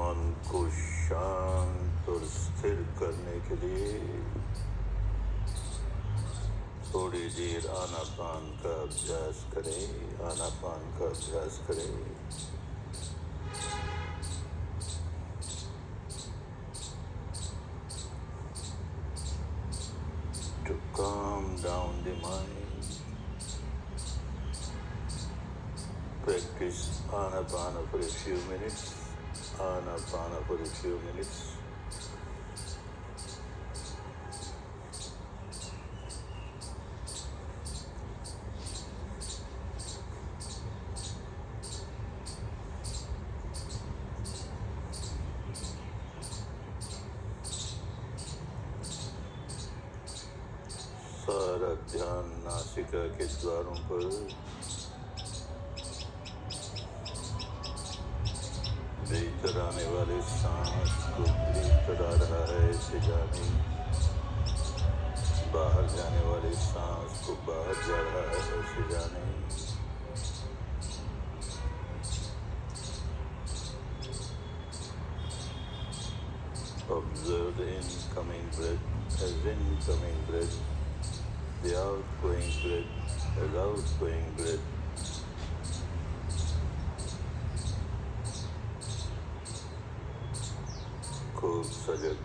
मन को शांत और स्थिर करने के लिए थोड़ी देर आनापान का अभ्यास करें। आनापान का अभ्यास करें। To calm down the mind, practice Anapana for a few minutes. Anapana for a few minutes. सारा ध्यान नासिका के द्वारों पर, भीतर आने वाले सांस को भीतर आ रहा है इसे जाने, बाहर जाने वाले सांस को बाहर जा रहा है इसे जाने। Observe the incoming breath as incoming breath, the outgoing breath as outgoing breath. खूब सजग,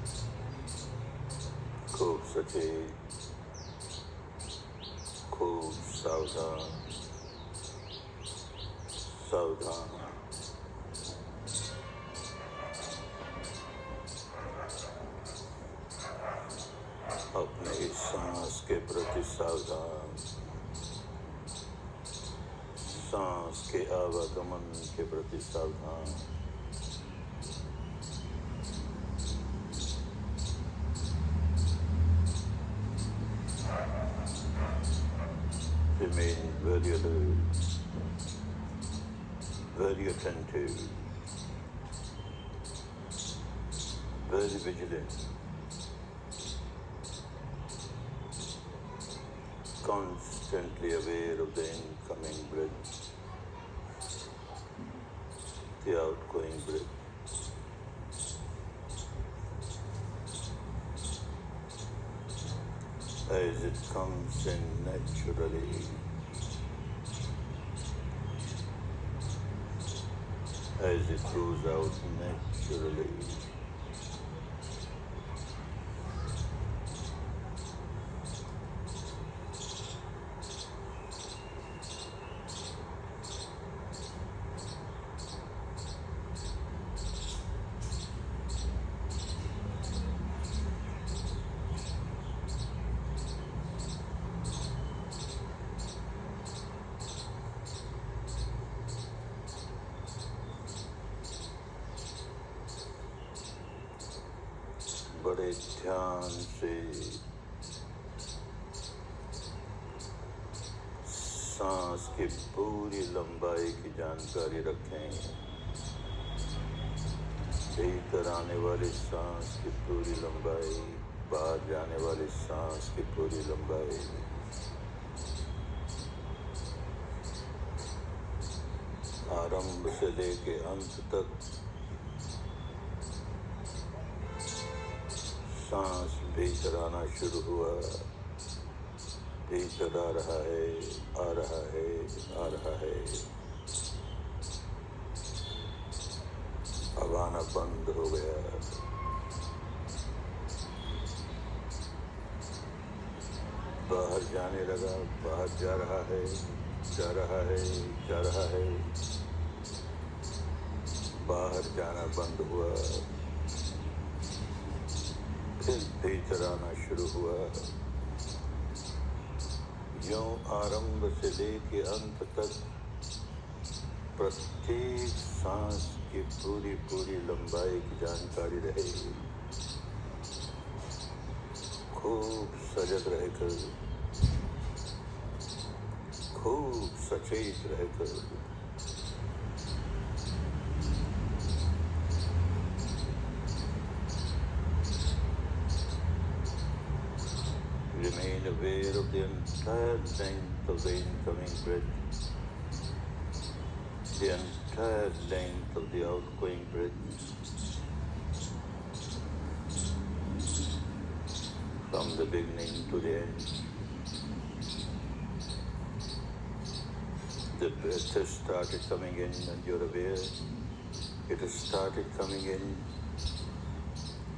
खूब सचेत, खूब सावधान, सावधान। अपने इस सांस के प्रति सावधान, सांस के आवागमन के प्रति सावधान। Remain very alert, very attentive, very vigilant, constantly aware of the incoming breath, the outgoing breath. As it comes in naturally, as it goes out naturally. बड़े ध्यान से सांस की पूरी लंबाई की जानकारी रखें। भीतर आने वाली सांस की पूरी लंबाई, बाहर जाने वाली सांस की पूरी लंबाई। आरंभ से लेके अंत तक सांस भीतर आना शुरू हुआ, भीतर आ रहा है, आ रहा है, आ रहा है। अब आना बंद हो गया। बाहर जाने लगा, बाहर जा रहा है, जा रहा है, जा रहा है। बाहर जाना बंद हुआ, फिर भीतर आना शुरू हुआ। यूं आरंभ से लेके अंत तक प्रत्येक सांस की पूरी पूरी लंबाई की जानकारी रहेगी। खूब सजग रहकर, खूब सचेत रहकर remain aware of the entire length of the incoming breath, the entire length of the outgoing breath. from the beginning to the end. The breath has started coming in and you're aware. It has started coming in,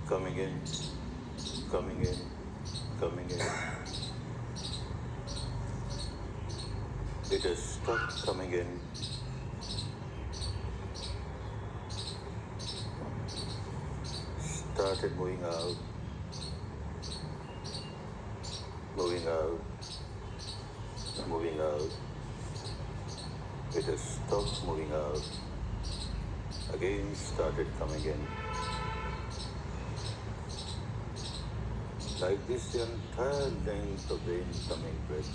coming in, coming in, coming in. It has stopped coming in. Started moving out, moving out, moving out. It has stopped moving out. Again started coming in. Like this, the entire length of the incoming breath,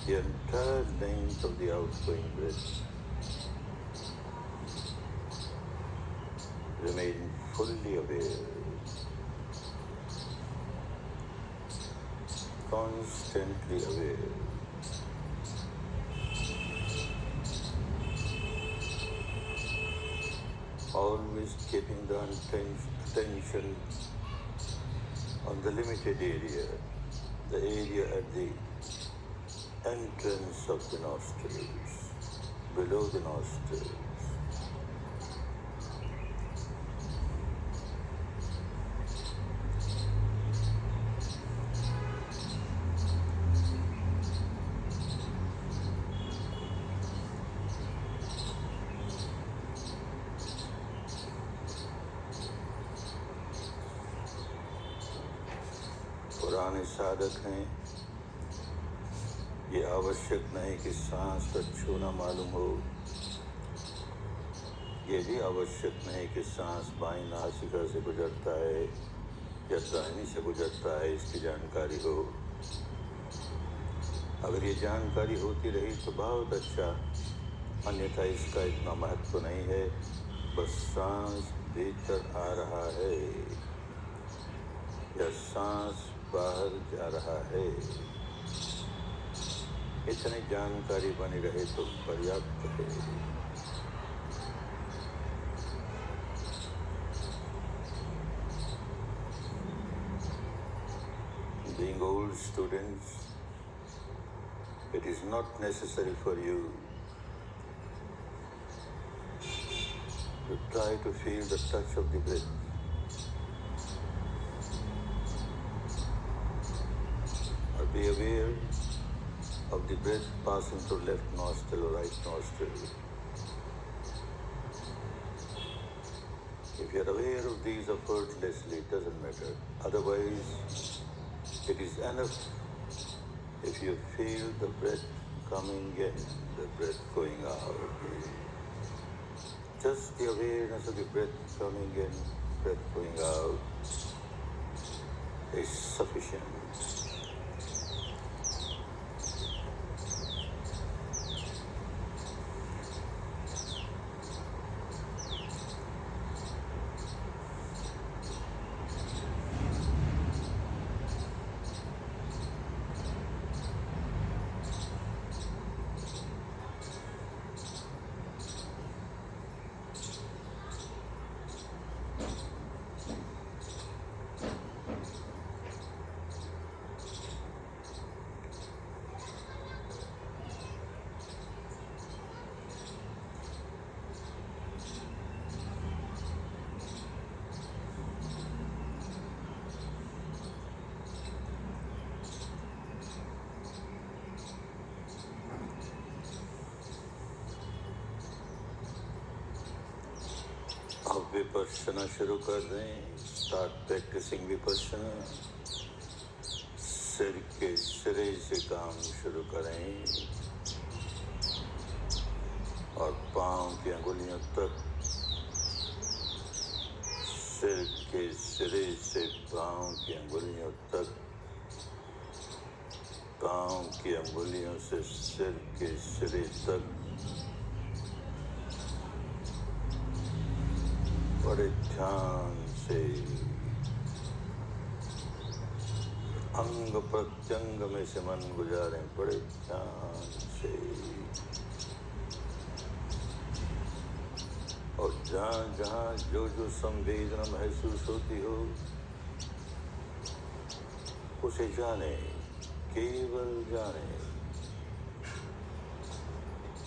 the entire length of the outgoing breath. Remain fully aware, constantly aware. Always keeping the attention on the limited area, the area at the entrance of the nostrils, below the nostrils. पुराने साधक हैं, ये आवश्यक नहीं कि सांस पर छूना मालूम हो, ये भी आवश्यक नहीं कि सांस बाईं नासिका से गुजरता है या दाहिनी से गुजरता है, इसकी जानकारी हो। अगर ये जानकारी होती रही तो बहुत अच्छा, अन्यथा इसका इतना महत्व नहीं है। बस सांस भीतर आ रहा है या सांस बाहर जा रहा है, इतनी जानकारी बनी रहे तो पर्याप्त है। Being old students, it is not necessary for you to try to feel the touch of the breath. Be aware of the breath passing through left nostril or right nostril. If you are aware of these effortlessly, it doesn't matter. Otherwise, it is enough if you feel the breath coming in, the breath going out. Just the awareness of the breath coming in, breath going out is sufficient. अब विपश्यना शुरू कर दें। Start practising Vipassana. सिर के सिरे से काम शुरू करें और पांव की अंगुलियों तक, सिर के सिरे से पांव की अंगुलियों तक, पांव की अंगुलियों से सिर के सिरे तक बड़े ध्यान से अंग प्रत्यंग में से मन गुजारें, बड़े ध्यान से। और जहाँ जहाँ जो जो संवेदना महसूस होती हो, उसे जाने, केवल जाने।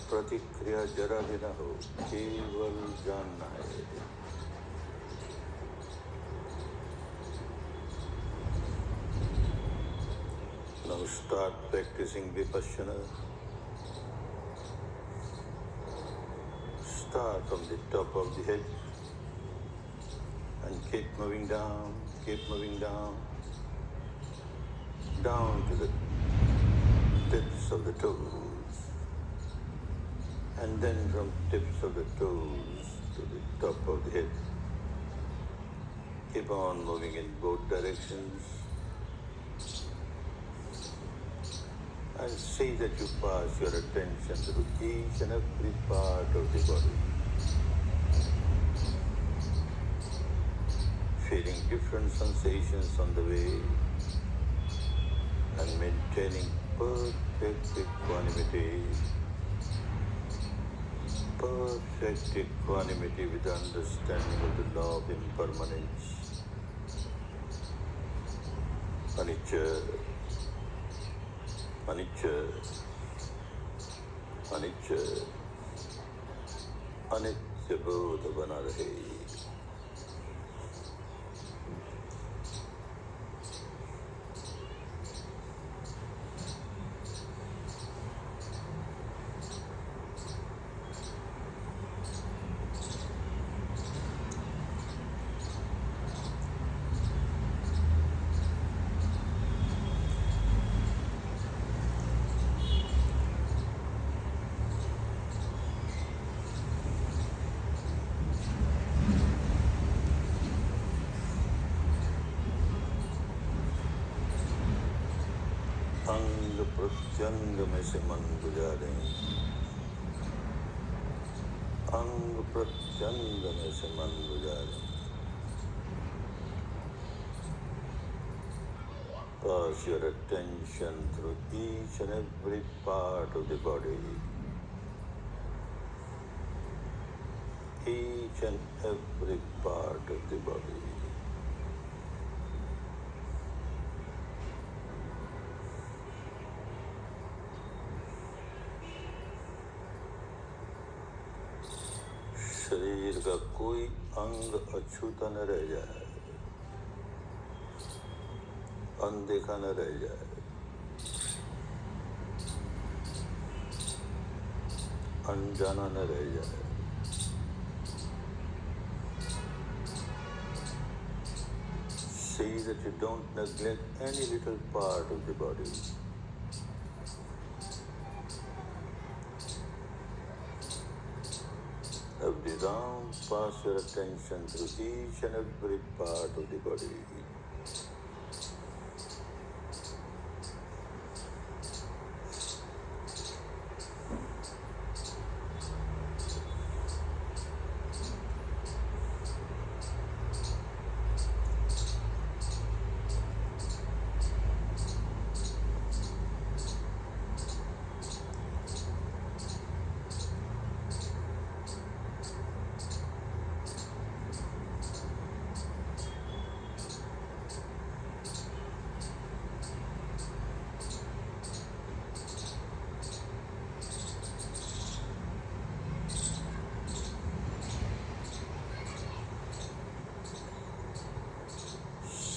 प्रतिक्रिया जरा भी न हो, केवल जानना है। Now start practicing Vipassana. Start from the top of the head and keep moving down, down to the tips of the toes, and then from tips of the toes to the top of the head. Keep on moving in both directions and see that you pass your attention through each and every part of the body, feeling different sensations on the way and maintaining perfect equanimity with understanding of the law of impermanence. Anicca, anicca, anicca, अनित्य बोध बना रहे। अंग प्रत्यंग में से मन गुजारें, अंग प्रत्यंग में से मन गुजारें। Pass your attention through each and every part of the body, each and every part of the body. शरीर का कोई अंग अछूता न रह जाए, अनदेखा न रह जाए, अनजाना न रह जाए। See that you don't neglect any little part of the body. Every round, pass your attention through each and every part of the body.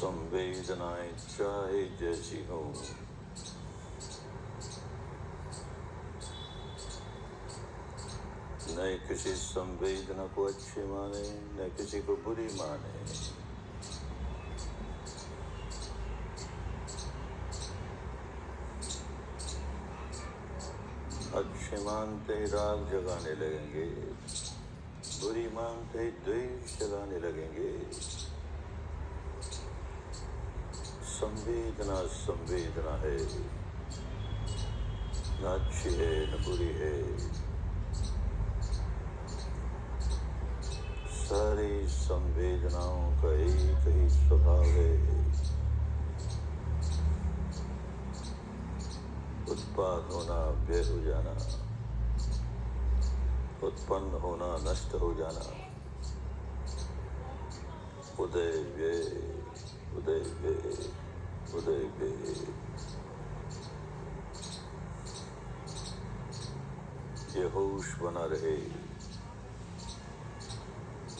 संवेदनाएं चाहे जैसी हो, न किसी संवेदना को अच्छी माने, न किसी को बुरी माने। अच्छे मानते ही राग जगाने लगेंगे, बुरी मानते ही द्वेष जगाने लगेंगे। संवेदना संवेदना है, न अच्छी है न बुरी है, सारी संवेदनाओं का एक ही स्वभाव है, उत्पाद होना, व्यय हो जाना, उत्पन्न होना, नष्ट हो जाना, उदय व्यय, उदय व्यय। उदय पे ये होश बना रहे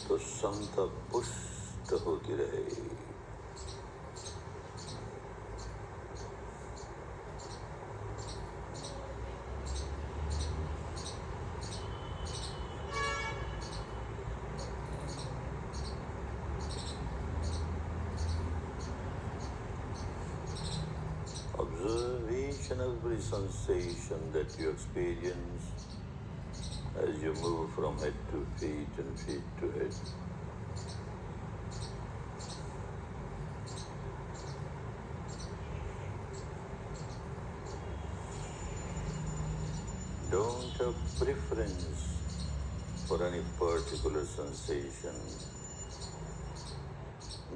तो समता पुष्ट होती रहे। Observe each and every sensation that you experience as you move from head to feet and feet to head. Don't have preference for any particular sensation,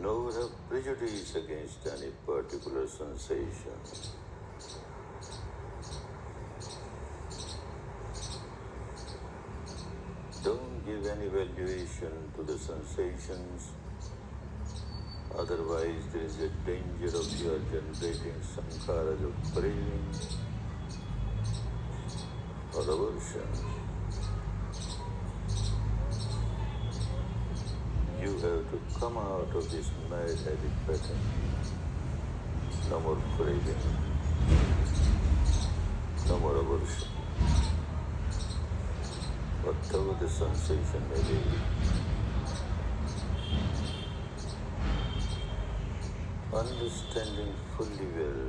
nor have prejudice against any particular sensation. Don't give any valuation to the sensations, otherwise there is a danger of your generating sankharas of craving or aversion. You have to come out of this mad habit pattern. No more craving, no more aversion. Whatever the sensation may be, understanding fully well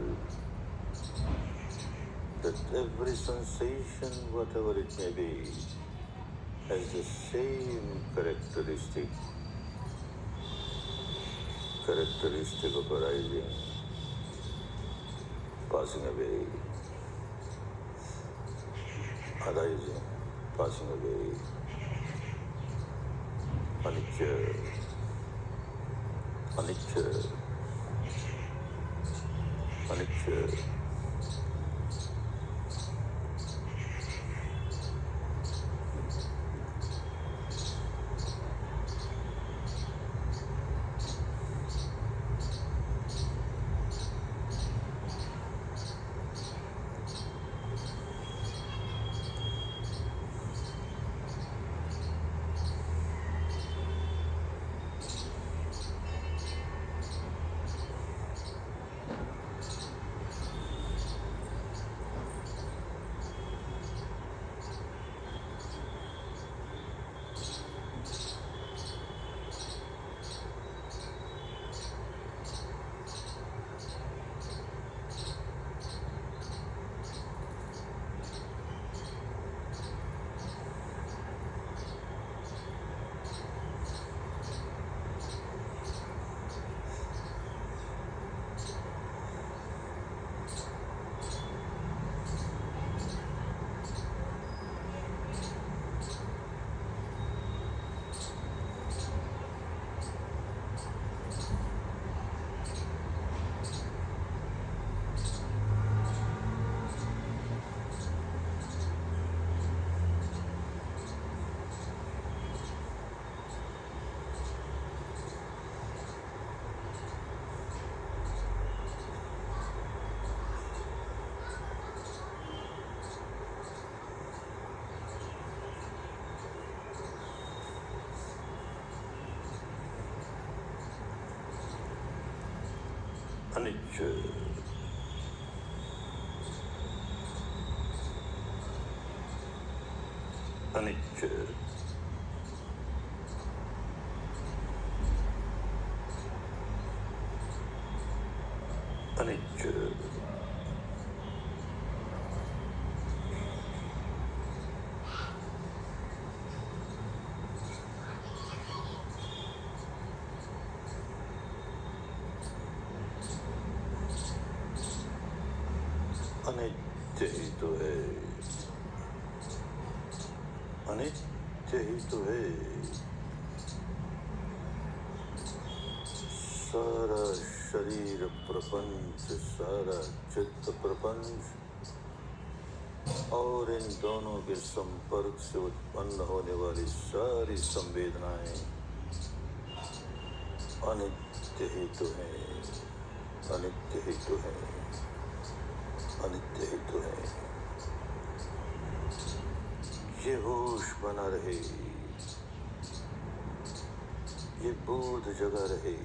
that every sensation, whatever it may be, has the same characteristic of arising, passing away, arising, passing away, anicca, anicca, anicca. Anicca, anicca, anicca, अनित्य ही तो है, अनित्य ही तो है। सारा शरीर प्रपंच, सारा चित्त प्रपंच और इन दोनों के संपर्क से उत्पन्न होने वाली सारी संवेदनाएं अनित्य ही तो है। अनित्य ही तो है, अनित्य ही तो है। ये होश बना रहे, ये बोध जगा रहे,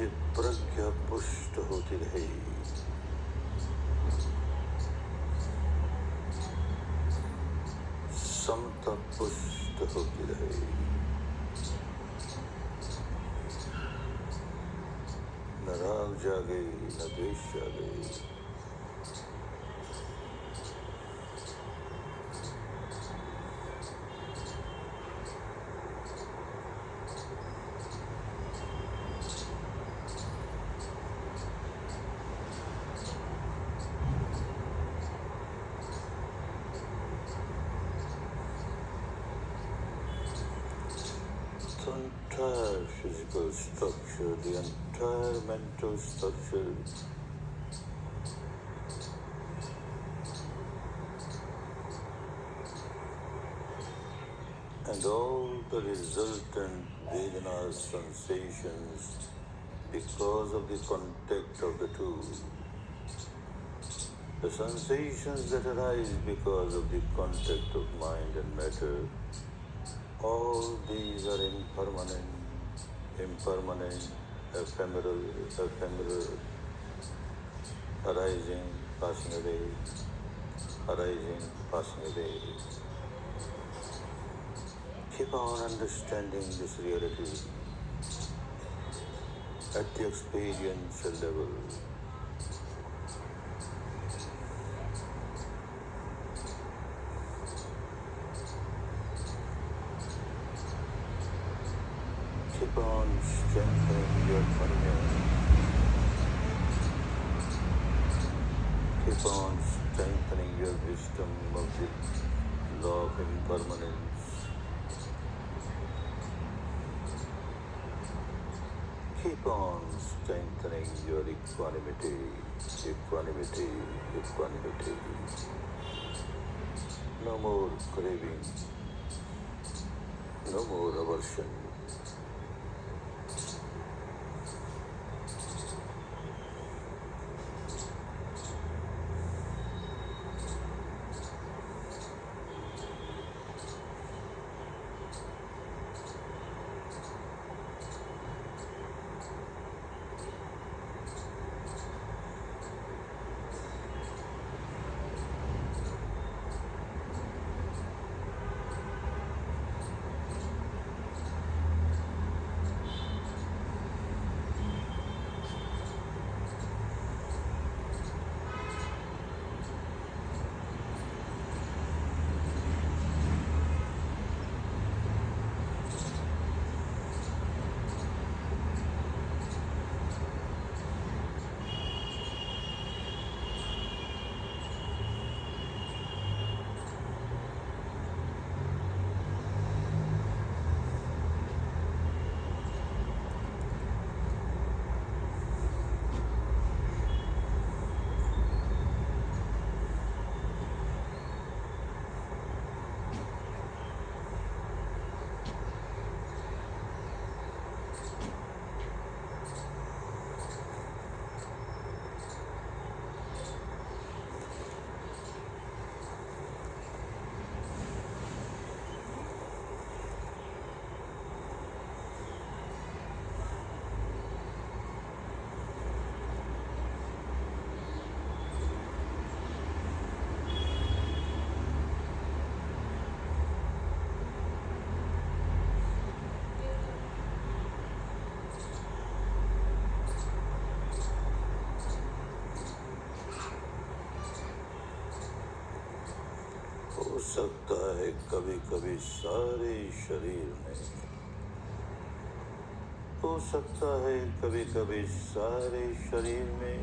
ये प्रज्ञा पुष्ट होती रहे, समता पुष्ट होती रहे, न राग जागे न द्वेष जागे। The entire physical structure, the entire mental structure and all the resultant Vedana sensations because of the contact of the two. The sensations that arise because of the contact of mind and matter, all these are impermanent, ephemeral, arising, passing away, arising, passing away. Keep on understanding this reality at the experiential level. Keep on strengthening your consciousness. Keep on strengthening your wisdom of the law of impermanence. Keep on strengthening your equanimity. No more craving, no more aversion. हो सकता है कभी कभी सारे शरीर में, हो सकता है कभी कभी सारे शरीर में,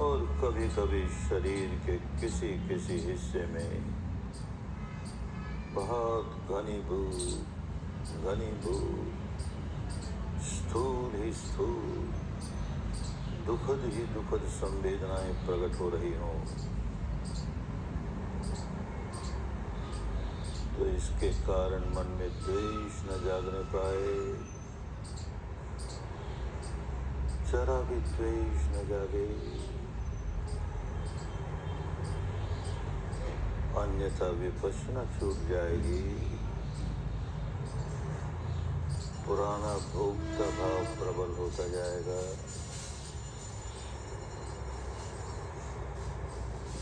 और कभी कभी शरीर के किसी किसी हिस्से में बहुत घनीभूत स्थूल ही स्थूल, दुखद ही दुखद संवेदनाएं प्रकट हो रही हों। तो इसके कारण मन में द्वेष न जागने पाए, जरा भी द्वेष न जागे, अन्यथा विपश्यना छूट जाएगी, पुराना भोक्ता भाव प्रबल होता जाएगा,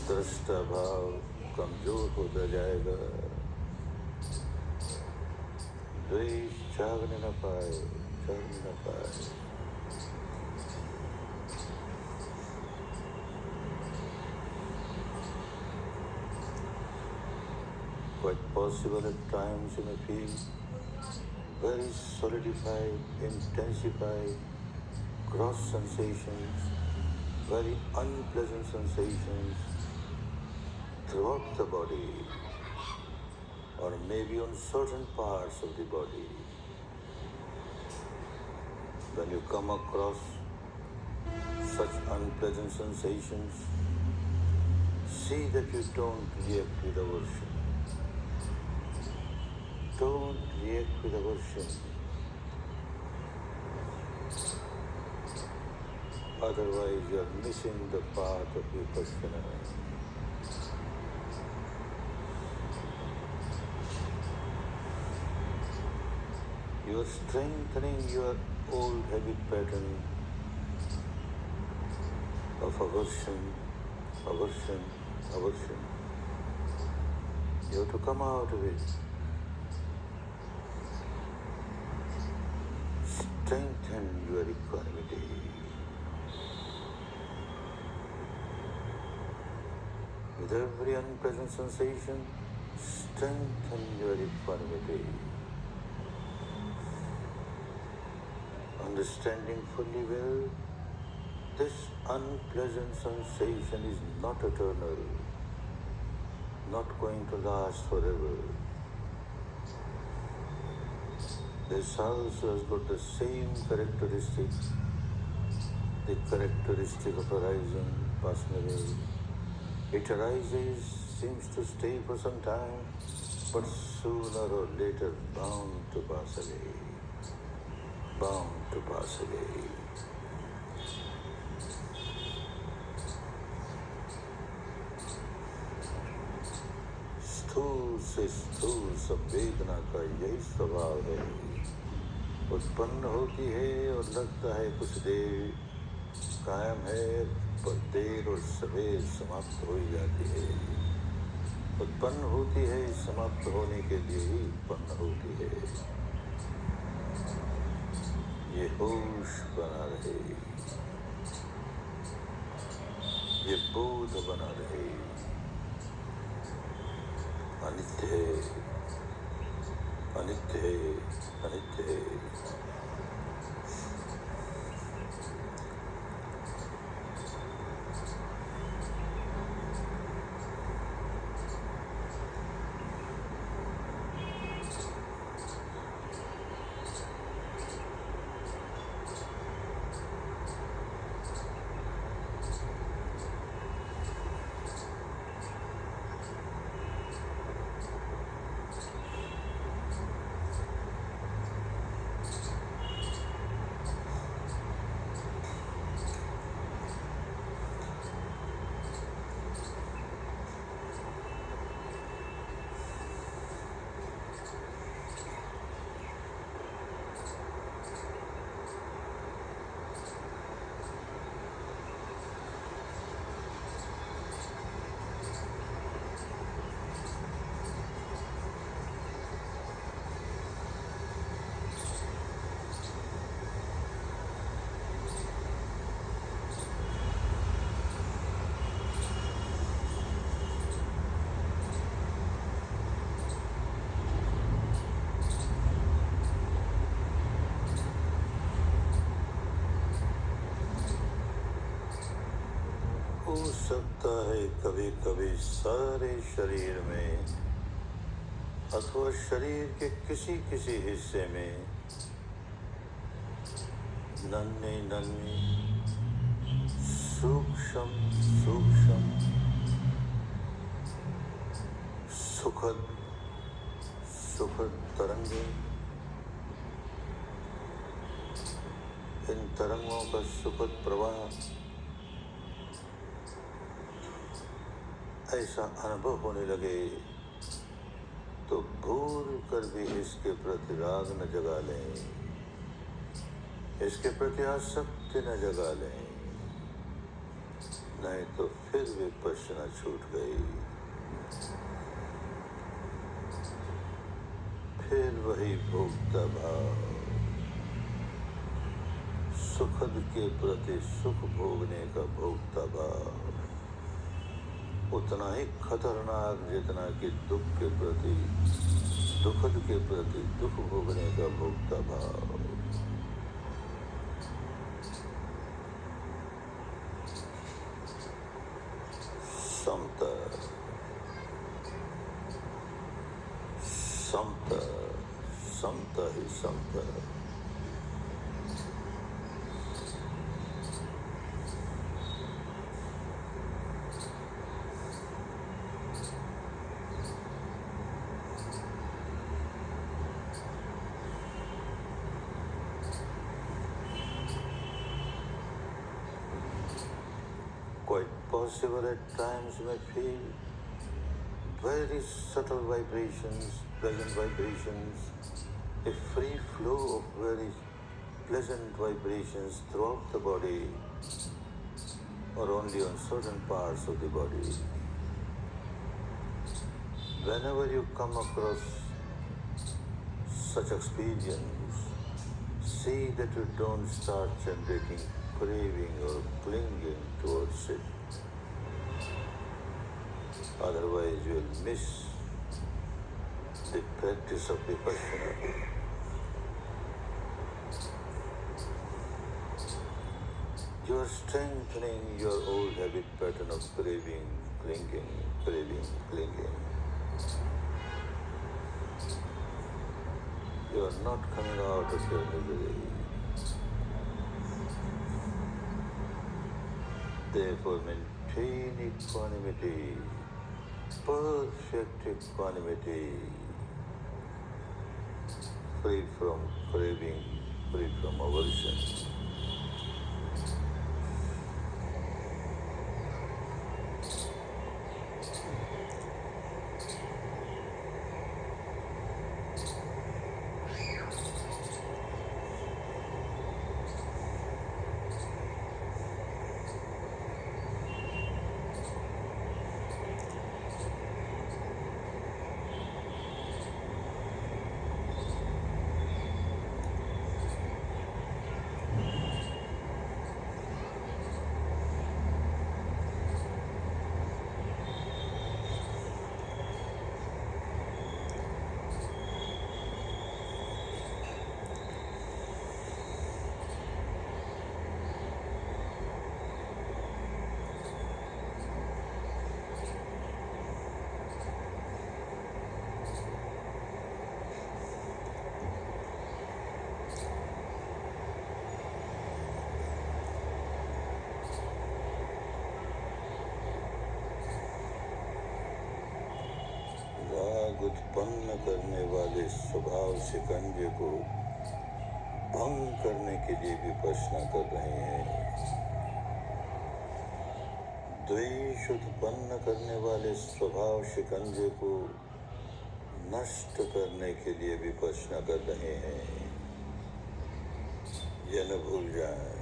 दृष्टा भाव कमजोर होता जाएगा, द्वेष जागने न पाए, जागने न पाए। Quite possible at times you may feel very solidified, intensified, gross sensations, very unpleasant sensations throughout the body, or maybe on certain parts of the body. When you come across such unpleasant sensations, see that you don't react with aversion. Don't react with aversion. Otherwise, you are missing the path of vipassana. You are strengthening your old habit pattern of aversion, aversion, aversion. You have to come out of it. Strengthen your equanimity. With every unpleasant sensation, strengthen your equanimity. Understanding fully well, this unpleasant sensation is not eternal, not going to last forever. This house has got the same characteristics, the characteristic of arising, passing away. It arises, seems to stay for some time, but sooner or later bound to pass away. Bound to pass away. स्थूल से स्थूल संवेदना का यही स्वभाव है। उत्पन्न होती है और लगता है कुछ देर कायम है, पर देर और सवेर समाप्त हो ही जाती है। उत्पन्न होती है, समाप्त होने के लिए ही उत्पन्न होती है। ये होश बना रहे, ये बोध बना रहे। अनित्य है, अनित्य है, अनित्य है। हो सकता है कभी कभी सारे शरीर में अथवा शरीर के किसी किसी हिस्से में नन्हे नन्हे सूक्ष्म सूक्ष्म सुखद सुखद तरंगें, इन तरंगों का सुखद प्रवाह ऐसा अनुभव होने लगे तो भूल कर भी इसके प्रति राग न जगा लें, इसके प्रति आसक्ति न जगा लें, नहीं तो फिर विपश्यना छूट गई। फिर वही भोक्ता भाव, सुखद के प्रति सुख भोगने का भोक्ता भाव उतना ही खतरनाक जितना कि दुख के प्रति, दुखद के प्रति दुख भोगने का भोक्ता भाव। समता, समता, समता ही समता। Quite possible at times may feel very subtle vibrations, pleasant vibrations, a free flow of very pleasant vibrations throughout the body or only on certain parts of the body. Whenever you come across such experience, see that you don't start generating craving or clinging towards it. Otherwise you will miss the practice of vipassana. You are strengthening your old habit pattern of craving, clinging, craving, clinging. You are not coming out of your misery. Therefore maintain equanimity, perfect equanimity, free from craving, free from aversion. उत्पन्न करने वाले स्वभाव शिकंजे को भंग करने के लिए विपश्यना कर रहे हैं। द्वेष उत्पन्न करने वाले स्वभाव शिकंजे को नष्ट करने के लिए विपश्यना कर रहे हैं। यह न भूल जाए,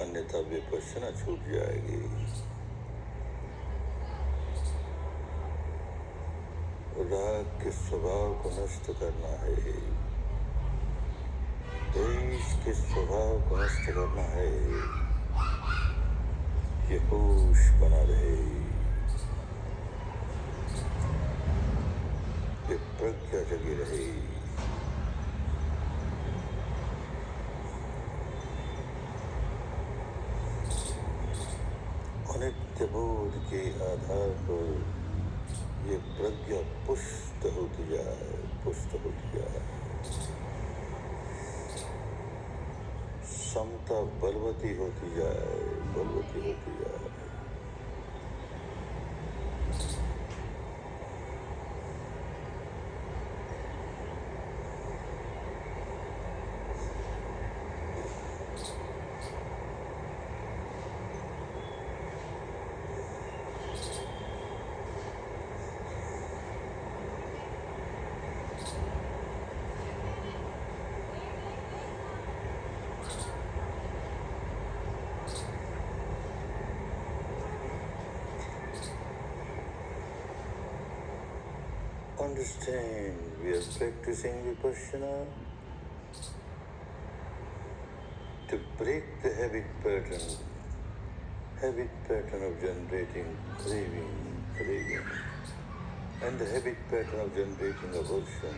अन्यथा विपश्यना छूट जाएगी। राग के स्वभाव को नष्ट करना है, द्वेष के स्वभाव को नष्ट करना है। ये होश बना रहे, ये प्रज्ञा जगी रहे। अनित्य बोध के आधार पर ये प्रज्ञा पुष्ट होती जाए, पुष्ट होती जाए। समता बलवती होती जाए, बलवती होती जाए। Understand, we are practicing Vipassana to break the habit pattern of generating craving, and the habit pattern of generating aversion.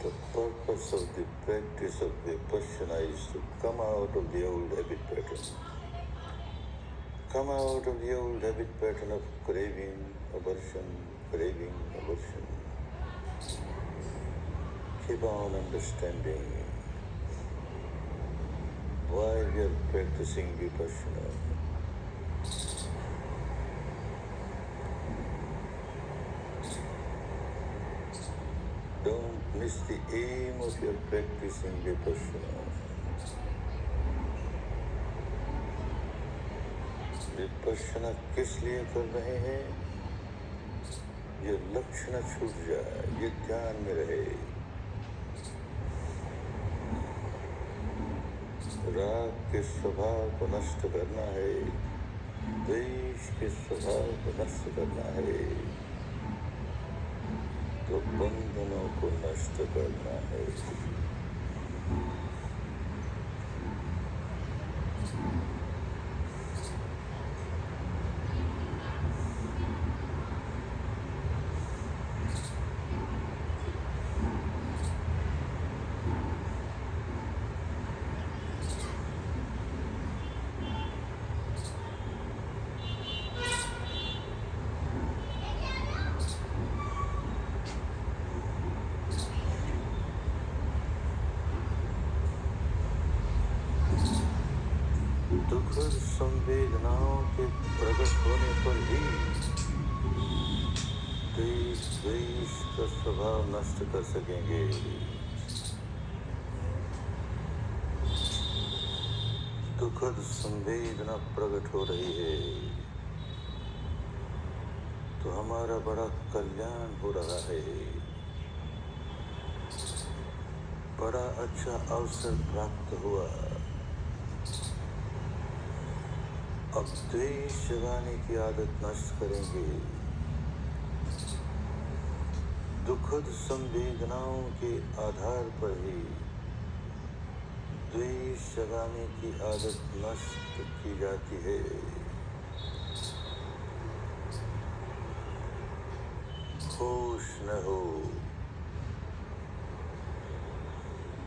The purpose of the practice of Vipassana is to come out of the old habit pattern. Come out of the old habit pattern of craving, aversion. Keep on understanding why we are practicing Vipassana. Don't miss the aim of your practicing Vipassana. Vipassana किस लिए कर रहे हैं? ये लक्ष्य न छूट जाए, ये ध्यान में रहे। राग के स्वभाव को नष्ट करना है, द्वेष के स्वभाव को नष्ट करना है, तो बंधनों को नष्ट करना है। दुखद संवेदनाओं के प्रकट होने पर ही द्वेष का स्वभाव नष्ट कर सकेंगे। दुखद संवेदना प्रकट हो रही है तो हमारा बड़ा कल्याण हो रहा है, बड़ा अच्छा अवसर प्राप्त हुआ। अब द्वेष जगाने की आदत नष्ट करेंगे। दुखद संवेदनाओं के आधार पर ही द्वेष जगाने की आदत नष्ट की जाती है। होश न हो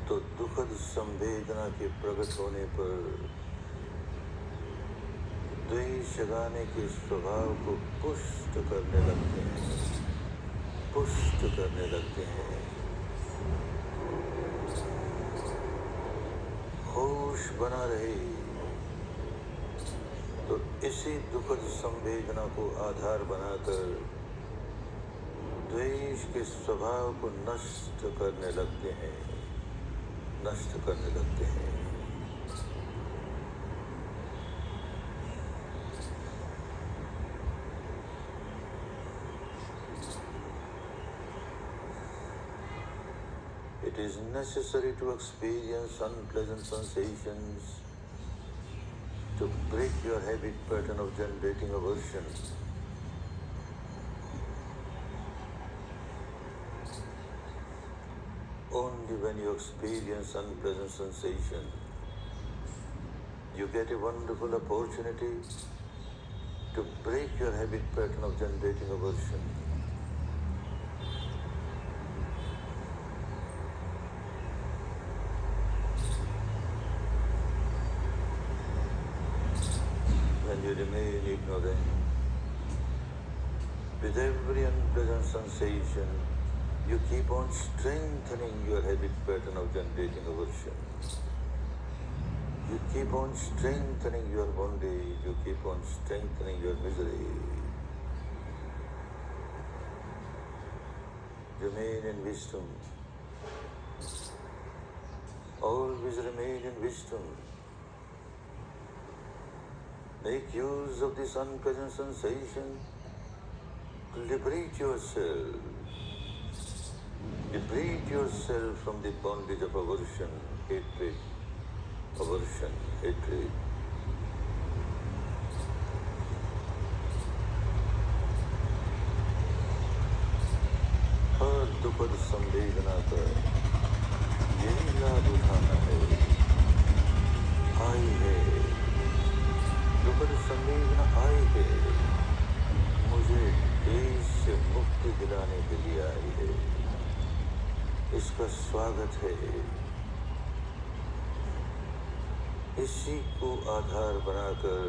तो दुखद संवेदना के प्रकट होने पर द्वेष जगाने के स्वभाव को पुष्ट करने लगते हैं। होश बना रहे तो इसी दुखद संवेदना को आधार बनाकर द्वेष के स्वभाव को नष्ट करने लगते हैं। It is necessary to experience unpleasant sensations to break your habit pattern of generating aversion. Only when you experience unpleasant sensation, you get a wonderful opportunity to break your habit pattern of generating aversion. When you remain ignorant, with every unpleasant sensation, you keep on strengthening your habit pattern of generating aversion. You keep on strengthening your bondage, you keep on strengthening your misery. Remain in wisdom. Always remain in wisdom. Make use of this unpleasant sensation to liberate yourself. Liberate yourself from the bondage of aversion, hatred. सुखद संवेदना का यही लाभ उठाना है। आई है सुखद संवेदना, आई है मुझे देश से मुक्ति दिलाने के लिए आई है। इसका स्वागत है। इसी को आधार बनाकर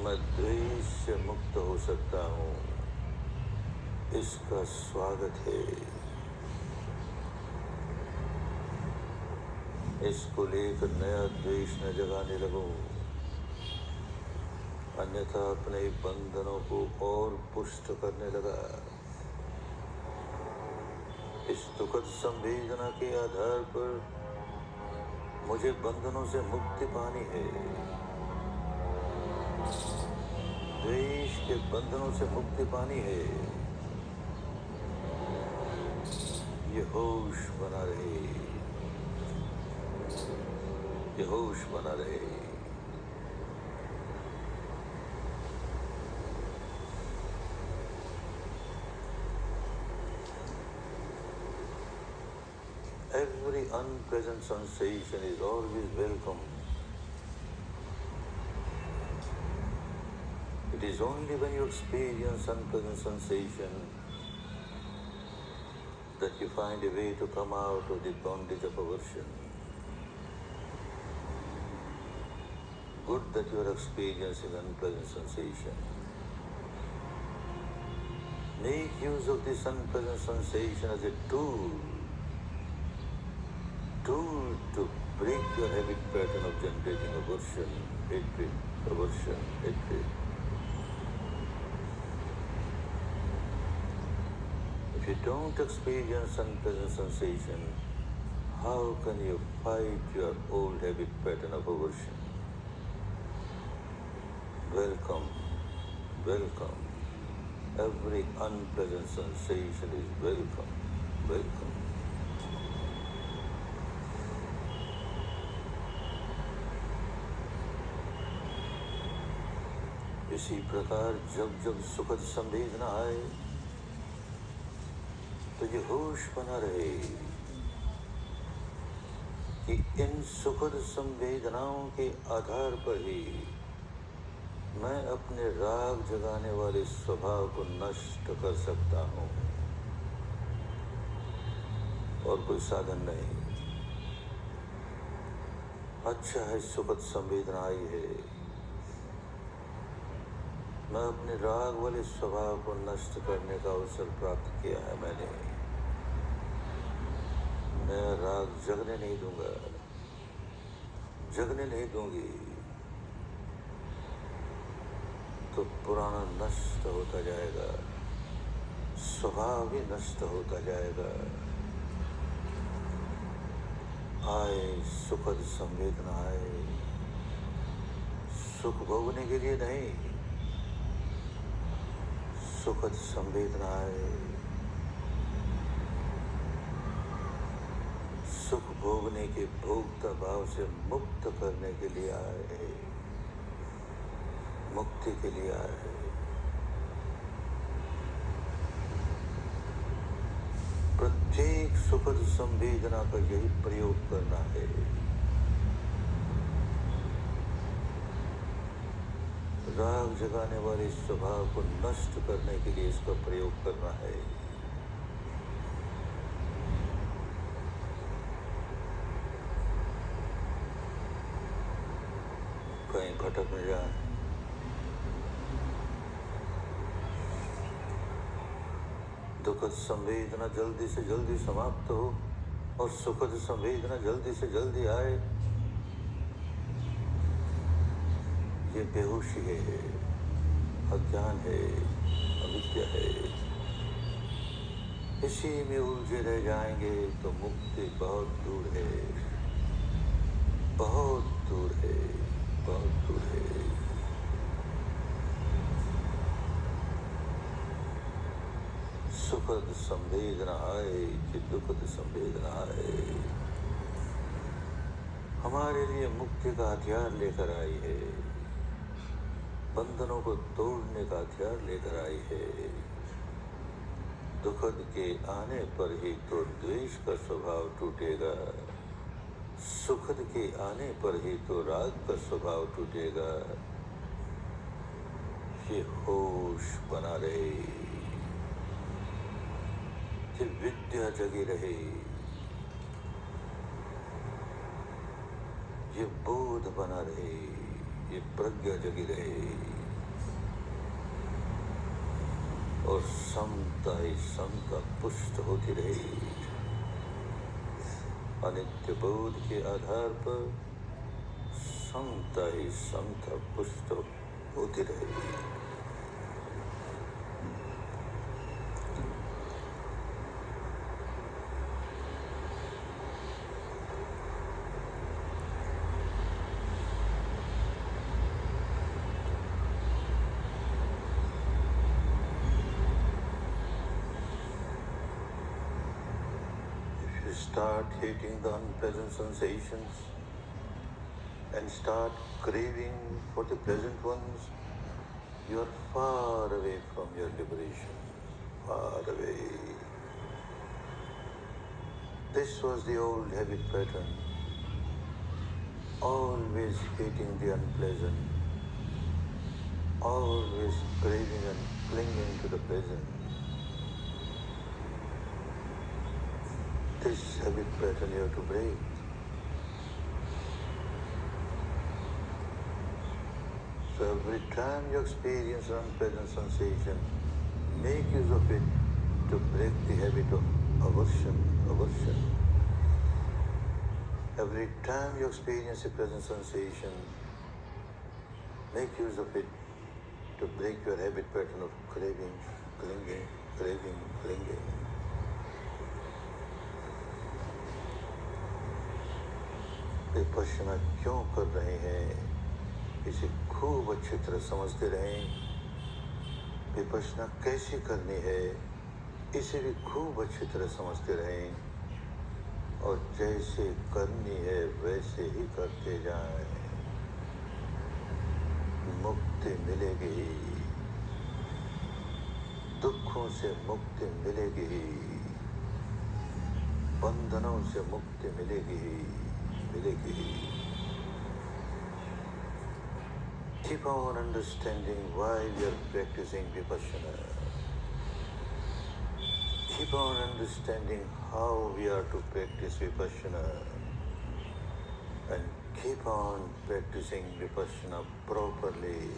मैं द्वेष से मुक्त हो सकता हूँ। इसका स्वागत है। इसको लेकर नया द्वेष न जगाने लगूं, अन्यथा अपने बंधनों को और पुष्ट करने लगा। इस दुखद संवेदना के आधार पर मुझे बंधनों से मुक्ति पानी है। द्वेष के बंधनों से मुक्ति पानी है। ये होश बना रहे, ये होश बना रहे। Every unpleasant sensation is always welcome. It is only when you experience unpleasant sensation that you find a way to come out of the bondage of aversion. Good that you are experiencing unpleasant sensation. Make use of this unpleasant sensation as a tool to break your habit pattern of generating aversion, hatred, aversion, hatred. If you don't experience unpleasant sensation, how can you fight your old habit pattern of aversion? Welcome, welcome. Every unpleasant sensation is welcome, welcome. इसी प्रकार जब जब सुखद संवेदना आए तो ये होश बना रहे कि इन सुखद संवेदनाओं के आधार पर ही मैं अपने राग जगाने वाले स्वभाव को नष्ट कर सकता हूँ, और कोई साधन नहीं। अच्छा है सुखद संवेदना आई है, मैं अपने राग वाले स्वभाव को नष्ट करने का अवसर प्राप्त किया है। मैंने नया राग जगने नहीं दूंगा, जगने नहीं दूंगी, तो पुराना नष्ट होता जाएगा, स्वभाव भी नष्ट होता जाएगा। आए सुखद संवेदना आए, सुख भोगने के लिए नहीं, सुखद संवेदना आए, सुख भोगने के भोक्ता भाव से मुक्त करने के लिए आए, मुक्ति के लिए आए। प्रत्येक सुखद संवेदना का यही प्रयोग करना है। राग जगाने वाले स्वभाव को नष्ट करने के लिए इसका प्रयोग करना है। कहीं भटक न जाए। दुखद संवेदना जल्दी से जल्दी समाप्त हो और सुखद संवेदना जल्दी से जल्दी आए। ये बेहोशी है, अज्ञान है, अविद्या है। इसी में उलझे रह जाएंगे तो मुक्ति बहुत दूर है, बहुत दूर है, बहुत दूर है। सुखद संवेदना आए कि दुखद संवेदना आए, हमारे लिए मुक्ति का हथियार लेकर आई है, बंधनों को तोड़ने का हथियार लेकर आई है। दुखद के आने पर ही तो द्वेष का स्वभाव टूटेगा, सुखद के आने पर ही तो राग का स्वभाव टूटेगा। ये होश बना रहे, ये विद्या जगी रहे, ये बोध बना रहे, ये प्रज्ञा जगी रहे, और समता ही समता पुष्ट होती रही। अनित्य बोध के आधार पर समता ही समता पुष्ट होती रही। Start hating the unpleasant sensations and start craving for the pleasant ones, you are far away from your liberation, far away. This was the old habit pattern, always hating the unpleasant, always craving and clinging to the pleasant. This habit pattern you have to break. So every time you experience an unpleasant sensation, make use of it to break the habit of aversion. Every time you experience a pleasant sensation, make use of it to break your habit pattern of craving, clinging, craving, clinging. Vipassana क्यों कर रहे हैं, इसे खूब अच्छी तरह समझते रहें। विपश्यना कैसे करनी है, इसे भी खूब अच्छी तरह समझते रहें, और जैसे करनी है वैसे ही करते जाएं। मुक्ति मिलेगी, दुखों से मुक्ति मिलेगी, बंधनों से मुक्ति मिलेगी। Keep on understanding why we are practicing Vipassana. Keep on understanding how we are to practice Vipassana. And keep on practicing Vipassana properly.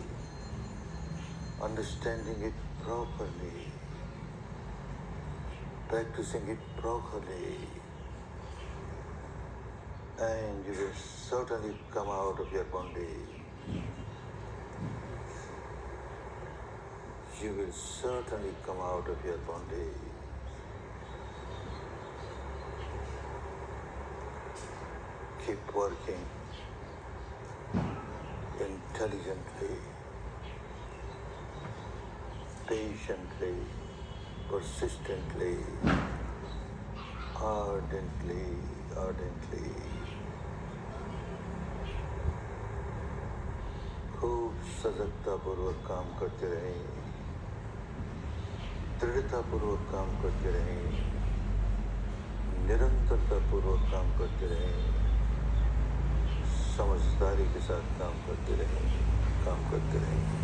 Understanding it properly. Practicing it properly. And you will certainly come out of your bondage. You will certainly come out of your bondage. Keep working intelligently, patiently, persistently, ardently. खूब सजगतापूर्वक काम करते रहें, दृढ़तापूर्वक काम करते रहें, निरंतरतापूर्वक काम करते रहें, समझदारी के साथ काम करते रहें।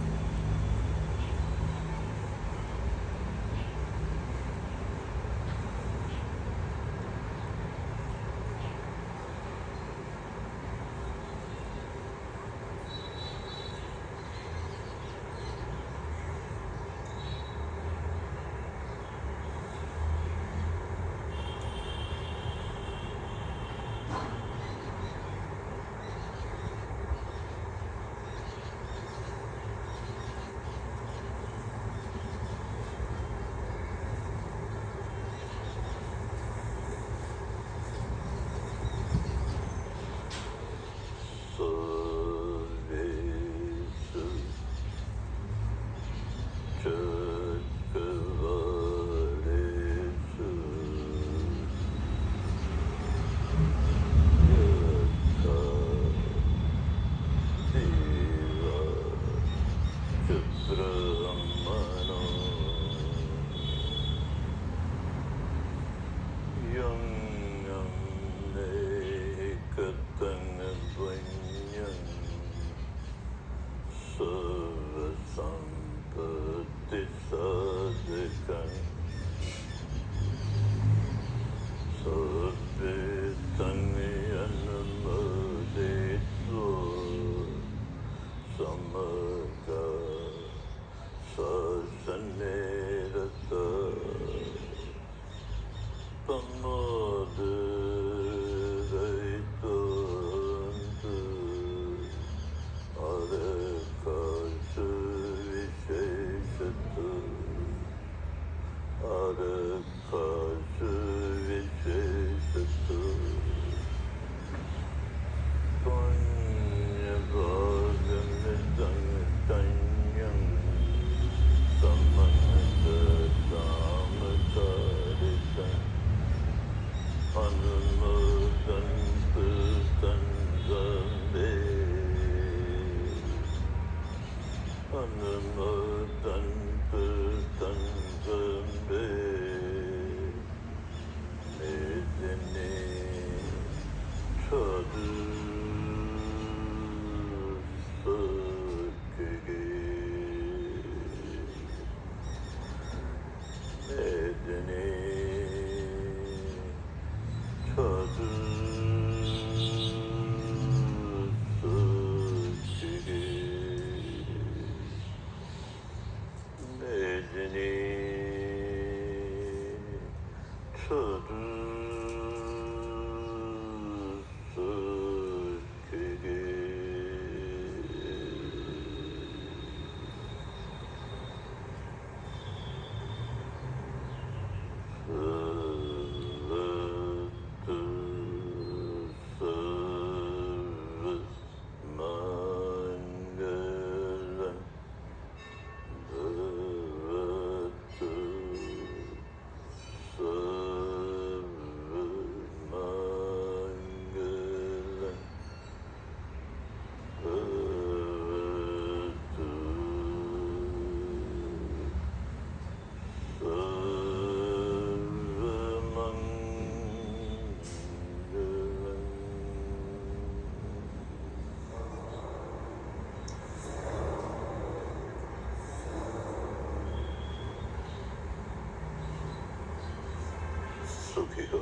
सुखी हो,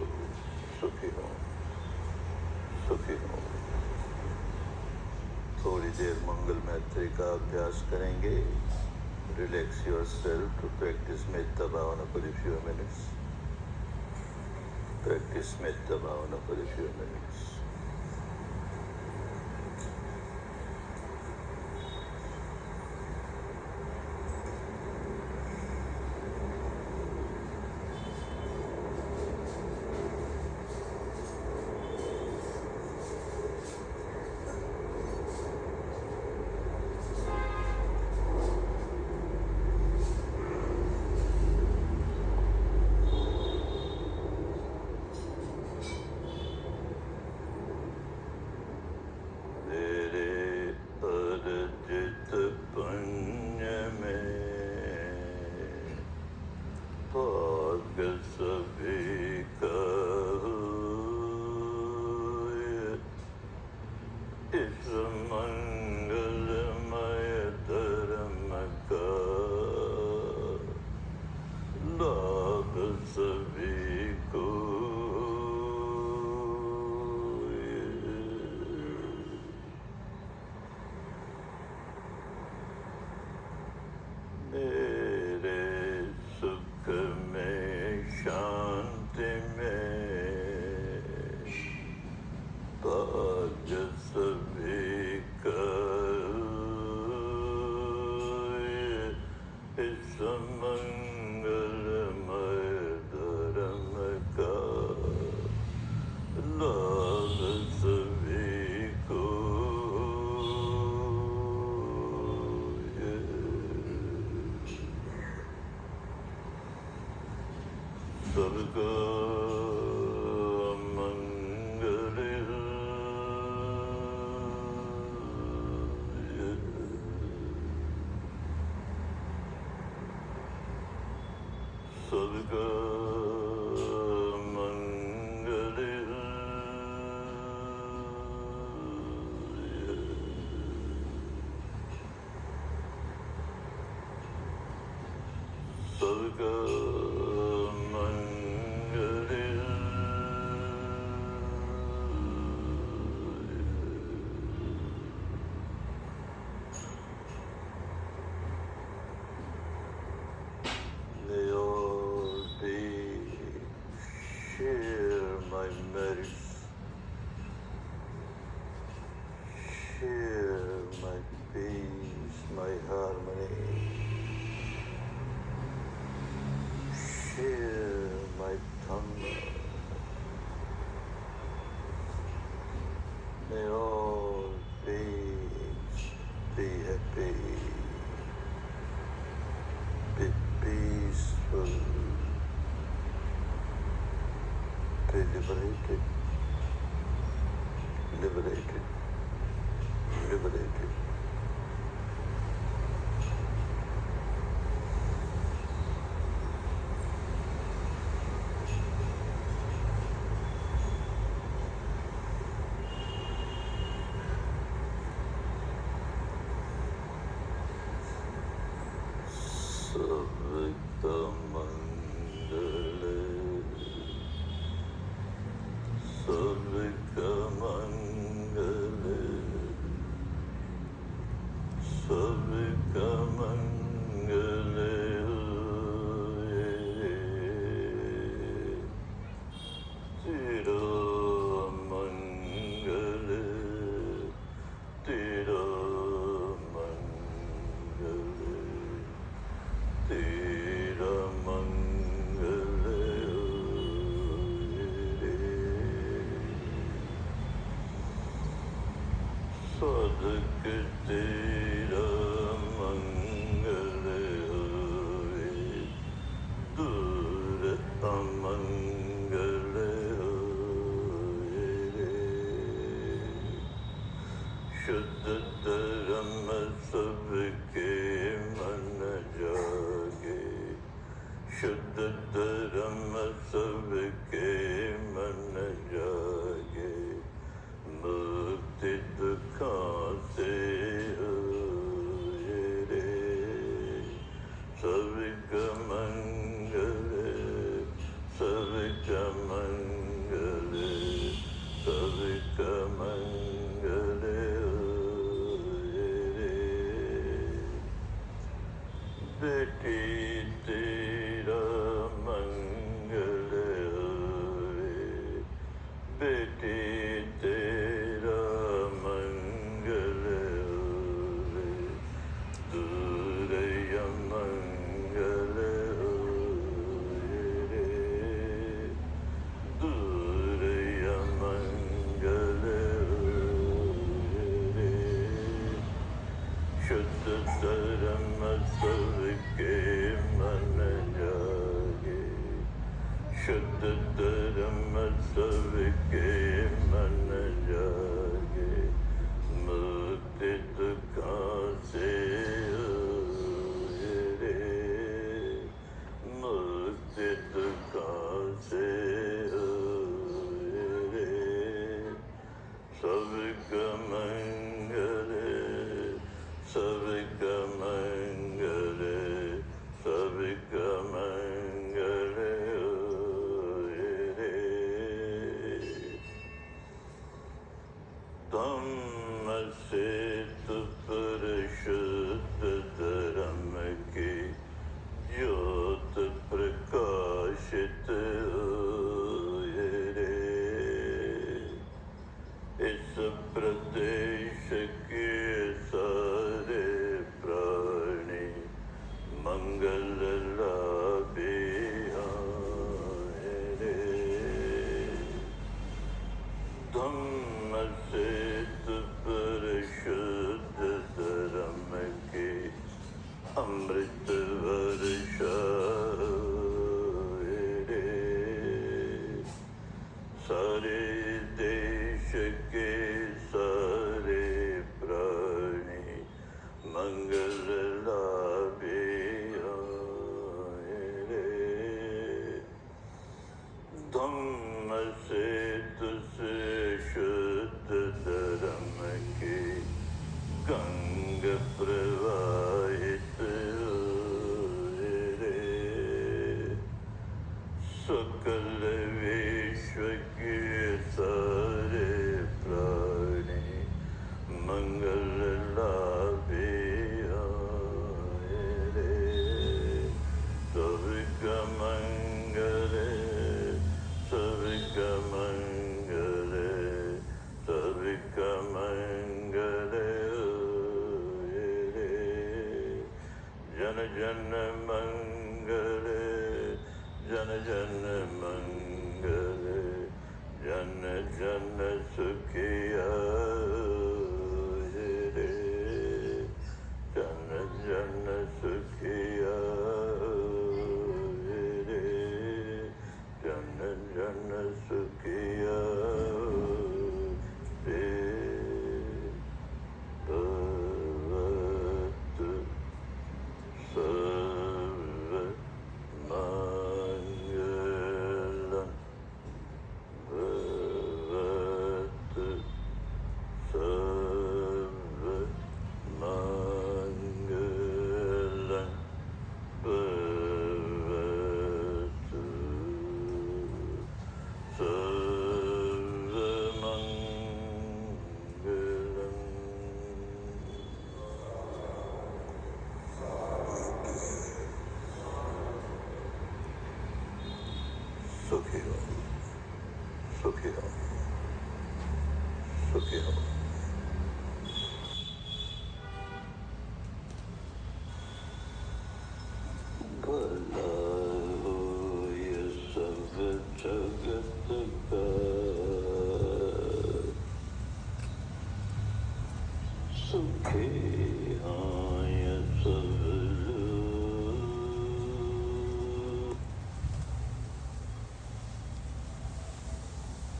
सुखी हो, सुखी हो। थोड़ी देर मंगल मैत्री का अभ्यास करेंगे. Relax yourself to practice Metta Bhavana for a few minutes. Practice Metta Bhavana for a few minutes. liberated, liberated, liberated. सुखी हो। भला हो ये सब जगत का, सुखी हाँ